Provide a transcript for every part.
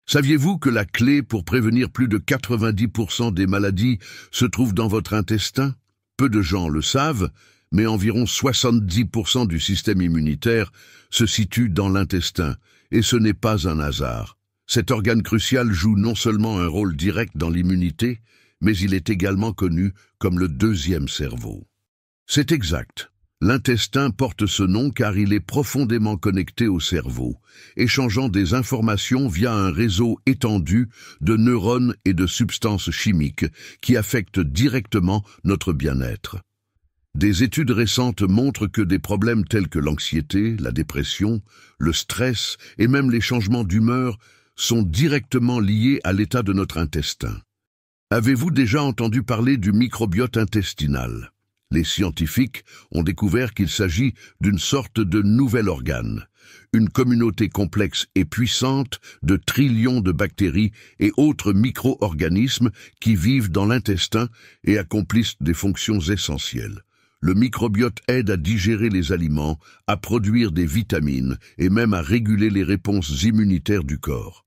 Saviez-vous que la clé pour prévenir plus de 90% des maladies se trouve dans votre intestin? Peu de gens le savent, mais environ 70% du système immunitaire se situe dans l'intestin, et ce n'est pas un hasard. Cet organe crucial joue non seulement un rôle direct dans l'immunité, mais il est également connu comme le deuxième cerveau. C'est exact. L'intestin porte ce nom car il est profondément connecté au cerveau, échangeant des informations via un réseau étendu de neurones et de substances chimiques qui affectent directement notre bien-être. Des études récentes montrent que des problèmes tels que l'anxiété, la dépression, le stress et même les changements d'humeur sont directement liés à l'état de notre intestin. Avez-vous déjà entendu parler du microbiote intestinal? Les scientifiques ont découvert qu'il s'agit d'une sorte de nouvel organe, une communauté complexe et puissante de trillions de bactéries et autres micro-organismes qui vivent dans l'intestin et accomplissent des fonctions essentielles. Le microbiote aide à digérer les aliments, à produire des vitamines et même à réguler les réponses immunitaires du corps.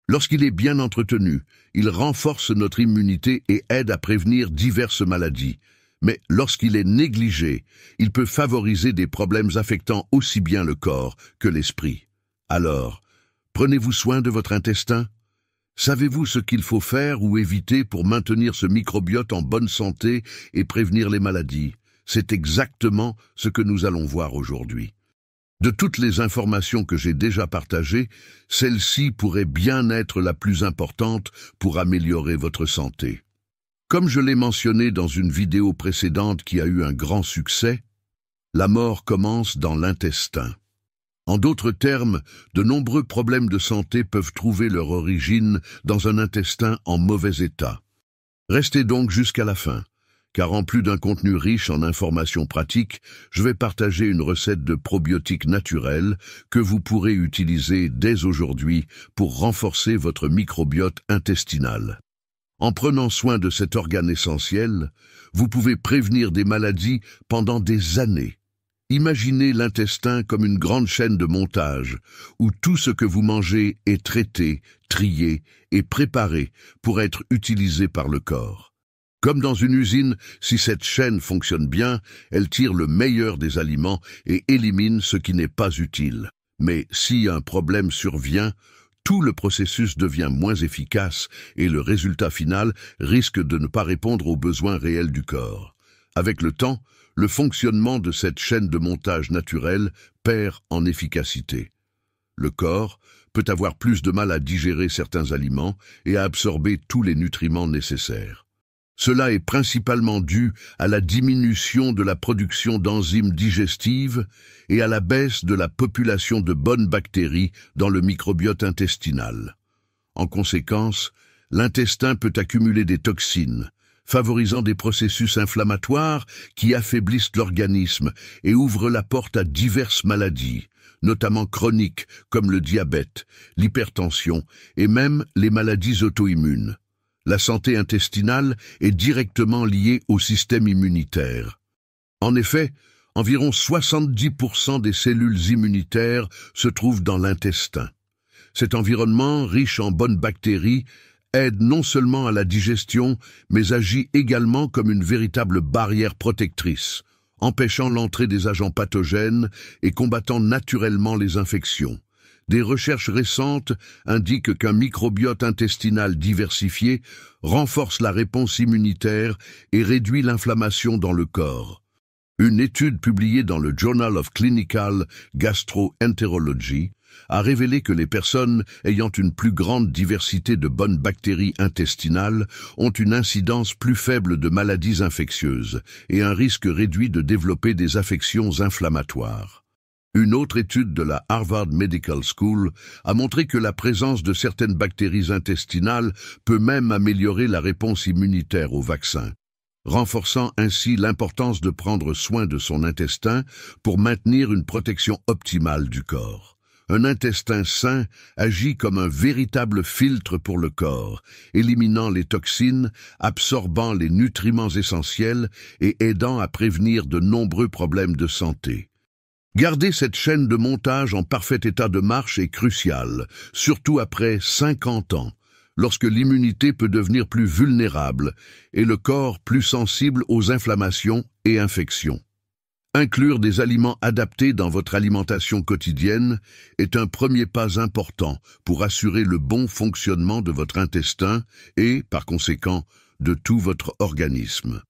Lorsqu'il est bien entretenu, il renforce notre immunité et aide à prévenir diverses maladies. Mais lorsqu'il est négligé, il peut favoriser des problèmes affectant aussi bien le corps que l'esprit. Alors, prenez-vous soin de votre intestin? Savez-vous ce qu'il faut faire ou éviter pour maintenir ce microbiote en bonne santé et prévenir les maladies? C'est exactement ce que nous allons voir aujourd'hui. De toutes les informations que j'ai déjà partagées, celle-ci pourrait bien être la plus importante pour améliorer votre santé. Comme je l'ai mentionné dans une vidéo précédente qui a eu un grand succès, la mort commence dans l'intestin. En d'autres termes, de nombreux problèmes de santé peuvent trouver leur origine dans un intestin en mauvais état. Restez donc jusqu'à la fin, car en plus d'un contenu riche en informations pratiques, je vais partager une recette de probiotiques naturels que vous pourrez utiliser dès aujourd'hui pour renforcer votre microbiote intestinal. En prenant soin de cet organe essentiel, vous pouvez prévenir des maladies pendant des années. Imaginez l'intestin comme une grande chaîne de montage, où tout ce que vous mangez est traité, trié et préparé pour être utilisé par le corps. Comme dans une usine, si cette chaîne fonctionne bien, elle tire le meilleur des aliments et élimine ce qui n'est pas utile. Mais si un problème survient, tout le processus devient moins efficace et le résultat final risque de ne pas répondre aux besoins réels du corps. Avec le temps, le fonctionnement de cette chaîne de montage naturelle perd en efficacité. Le corps peut avoir plus de mal à digérer certains aliments et à absorber tous les nutriments nécessaires. Cela est principalement dû à la diminution de la production d'enzymes digestives et à la baisse de la population de bonnes bactéries dans le microbiote intestinal. En conséquence, l'intestin peut accumuler des toxines, favorisant des processus inflammatoires qui affaiblissent l'organisme et ouvrent la porte à diverses maladies, notamment chroniques comme le diabète, l'hypertension et même les maladies auto-immunes. La santé intestinale est directement liée au système immunitaire. En effet, environ 70% des cellules immunitaires se trouvent dans l'intestin. Cet environnement, riche en bonnes bactéries, aide non seulement à la digestion, mais agit également comme une véritable barrière protectrice, empêchant l'entrée des agents pathogènes et combattant naturellement les infections. Des recherches récentes indiquent qu'un microbiote intestinal diversifié renforce la réponse immunitaire et réduit l'inflammation dans le corps. Une étude publiée dans le Journal of Clinical Gastroenterology a révélé que les personnes ayant une plus grande diversité de bonnes bactéries intestinales ont une incidence plus faible de maladies infectieuses et un risque réduit de développer des affections inflammatoires. Une autre étude de la Harvard Medical School a montré que la présence de certaines bactéries intestinales peut même améliorer la réponse immunitaire aux vaccins, renforçant ainsi l'importance de prendre soin de son intestin pour maintenir une protection optimale du corps. Un intestin sain agit comme un véritable filtre pour le corps, éliminant les toxines, absorbant les nutriments essentiels et aidant à prévenir de nombreux problèmes de santé. Garder cette chaîne de montage en parfait état de marche est crucial, surtout après 50 ans, lorsque l'immunité peut devenir plus vulnérable et le corps plus sensible aux inflammations et infections. Inclure des aliments adaptés dans votre alimentation quotidienne est un premier pas important pour assurer le bon fonctionnement de votre intestin et, par conséquent, de tout votre organisme.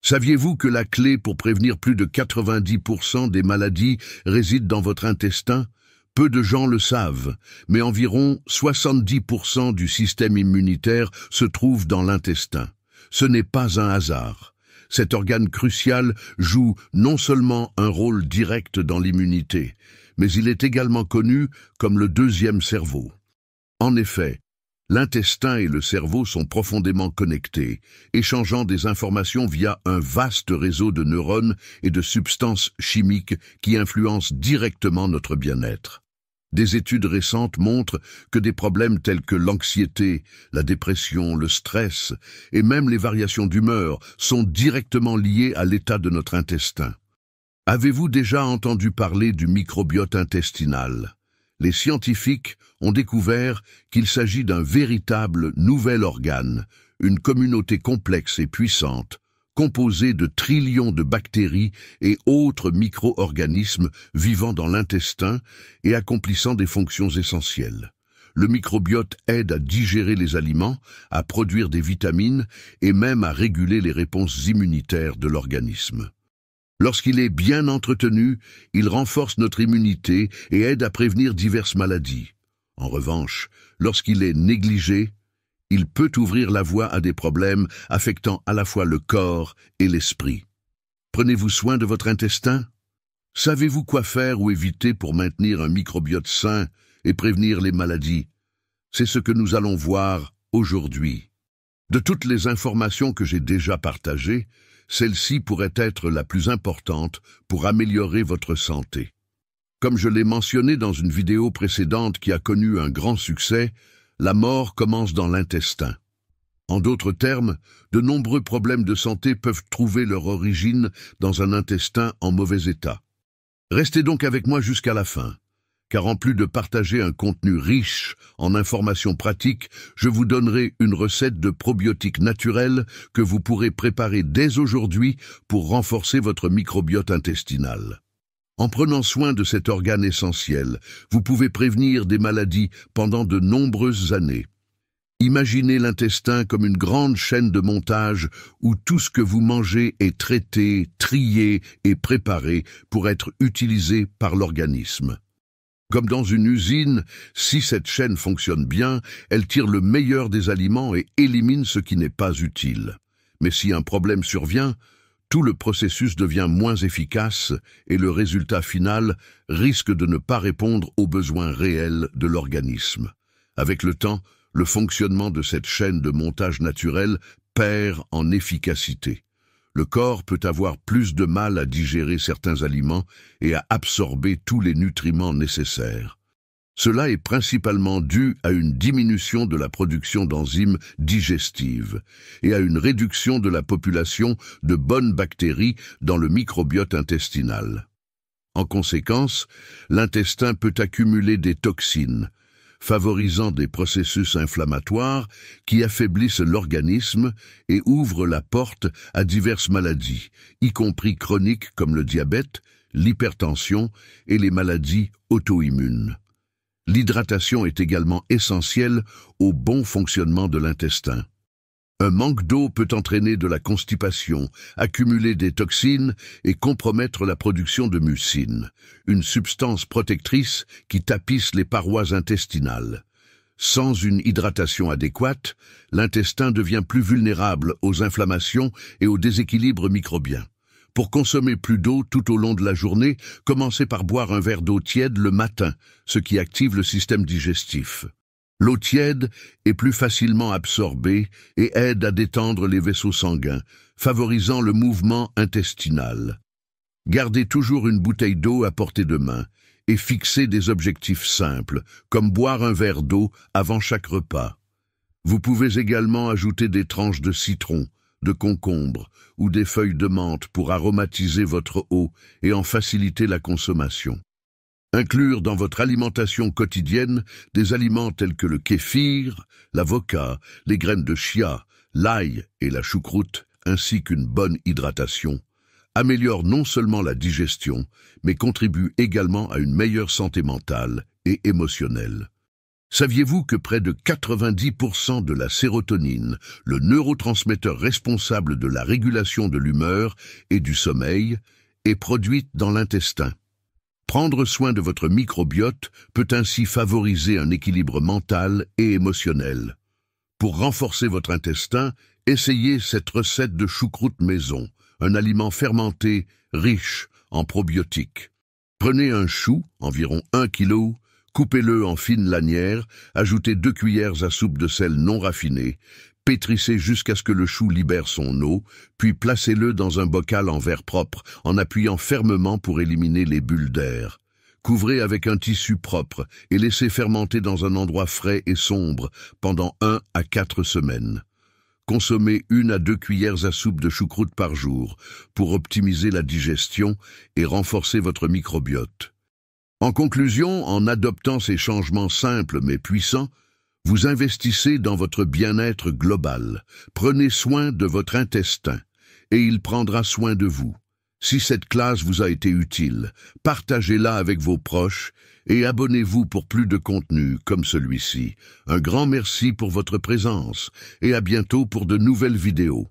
Saviez-vous que la clé pour prévenir plus de 90% des maladies réside dans votre intestin? Peu de gens le savent, mais environ 70% du système immunitaire se trouve dans l'intestin. Ce n'est pas un hasard. Cet organe crucial joue non seulement un rôle direct dans l'immunité, mais il est également connu comme le deuxième cerveau. En effet, l'intestin et le cerveau sont profondément connectés, échangeant des informations via un vaste réseau de neurones et de substances chimiques qui influencent directement notre bien-être. Des études récentes montrent que des problèmes tels que l'anxiété, la dépression, le stress et même les variations d'humeur sont directement liés à l'état de notre intestin. Avez-vous déjà entendu parler du microbiote intestinal? Les scientifiques ont découvert qu'il s'agit d'un véritable nouvel organe, une communauté complexe et puissante, composée de trillions de bactéries et autres micro-organismes vivant dans l'intestin et accomplissant des fonctions essentielles. Le microbiote aide à digérer les aliments, à produire des vitamines et même à réguler les réponses immunitaires de l'organisme. Lorsqu'il est bien entretenu, il renforce notre immunité et aide à prévenir diverses maladies. En revanche, lorsqu'il est négligé, il peut ouvrir la voie à des problèmes affectant à la fois le corps et l'esprit. Prenez-vous soin de votre intestin? Savez-vous quoi faire ou éviter pour maintenir un microbiote sain et prévenir les maladies? C'est ce que nous allons voir aujourd'hui. De toutes les informations que j'ai déjà partagées, celle-ci pourrait être la plus importante pour améliorer votre santé. Comme je l'ai mentionné dans une vidéo précédente qui a connu un grand succès, la mort commence dans l'intestin. En d'autres termes, de nombreux problèmes de santé peuvent trouver leur origine dans un intestin en mauvais état. Restez donc avec moi jusqu'à la fin, car en plus de partager un contenu riche en informations pratiques, je vous donnerai une recette de probiotiques naturels que vous pourrez préparer dès aujourd'hui pour renforcer votre microbiote intestinal. En prenant soin de cet organe essentiel, vous pouvez prévenir des maladies pendant de nombreuses années. Imaginez l'intestin comme une grande chaîne de montage où tout ce que vous mangez est traité, trié et préparé pour être utilisé par l'organisme. Comme dans une usine, si cette chaîne fonctionne bien, elle tire le meilleur des aliments et élimine ce qui n'est pas utile. Mais si un problème survient, tout le processus devient moins efficace et le résultat final risque de ne pas répondre aux besoins réels de l'organisme. Avec le temps, le fonctionnement de cette chaîne de montage naturel perd en efficacité. Le corps peut avoir plus de mal à digérer certains aliments et à absorber tous les nutriments nécessaires. Cela est principalement dû à une diminution de la production d'enzymes digestives et à une réduction de la population de bonnes bactéries dans le microbiote intestinal. En conséquence, l'intestin peut accumuler des toxines, favorisant des processus inflammatoires qui affaiblissent l'organisme et ouvrent la porte à diverses maladies, y compris chroniques comme le diabète, l'hypertension et les maladies auto-immunes. L'hydratation est également essentielle au bon fonctionnement de l'intestin. Un manque d'eau peut entraîner de la constipation, accumuler des toxines et compromettre la production de mucine, une substance protectrice qui tapisse les parois intestinales. Sans une hydratation adéquate, l'intestin devient plus vulnérable aux inflammations et aux déséquilibres microbiens. Pour consommer plus d'eau tout au long de la journée, commencez par boire un verre d'eau tiède le matin, ce qui active le système digestif. L'eau tiède est plus facilement absorbée et aide à détendre les vaisseaux sanguins, favorisant le mouvement intestinal. Gardez toujours une bouteille d'eau à portée de main et fixez des objectifs simples, comme boire un verre d'eau avant chaque repas. Vous pouvez également ajouter des tranches de citron, de concombre ou des feuilles de menthe pour aromatiser votre eau et en faciliter la consommation. Inclure dans votre alimentation quotidienne des aliments tels que le kéfir, l'avocat, les graines de chia, l'ail et la choucroute, ainsi qu'une bonne hydratation, améliore non seulement la digestion, mais contribue également à une meilleure santé mentale et émotionnelle. Saviez-vous que près de 90% de la sérotonine, le neurotransmetteur responsable de la régulation de l'humeur et du sommeil, est produite dans l'intestin? Prendre soin de votre microbiote peut ainsi favoriser un équilibre mental et émotionnel. Pour renforcer votre intestin, essayez cette recette de choucroute maison, un aliment fermenté riche en probiotiques. Prenez un chou, environ 1 kg, coupez-le en fines lanières, ajoutez 2 cuillères à soupe de sel non raffiné, pétrissez jusqu'à ce que le chou libère son eau, puis placez-le dans un bocal en verre propre en appuyant fermement pour éliminer les bulles d'air. Couvrez avec un tissu propre et laissez fermenter dans un endroit frais et sombre pendant 1 à 4 semaines. Consommez 1 à 2 cuillères à soupe de choucroute par jour pour optimiser la digestion et renforcer votre microbiote. En conclusion, en adoptant ces changements simples mais puissants, vous investissez dans votre bien-être global. Prenez soin de votre intestin et il prendra soin de vous. Si cette classe vous a été utile, partagez-la avec vos proches et abonnez-vous pour plus de contenu comme celui-ci. Un grand merci pour votre présence et à bientôt pour de nouvelles vidéos.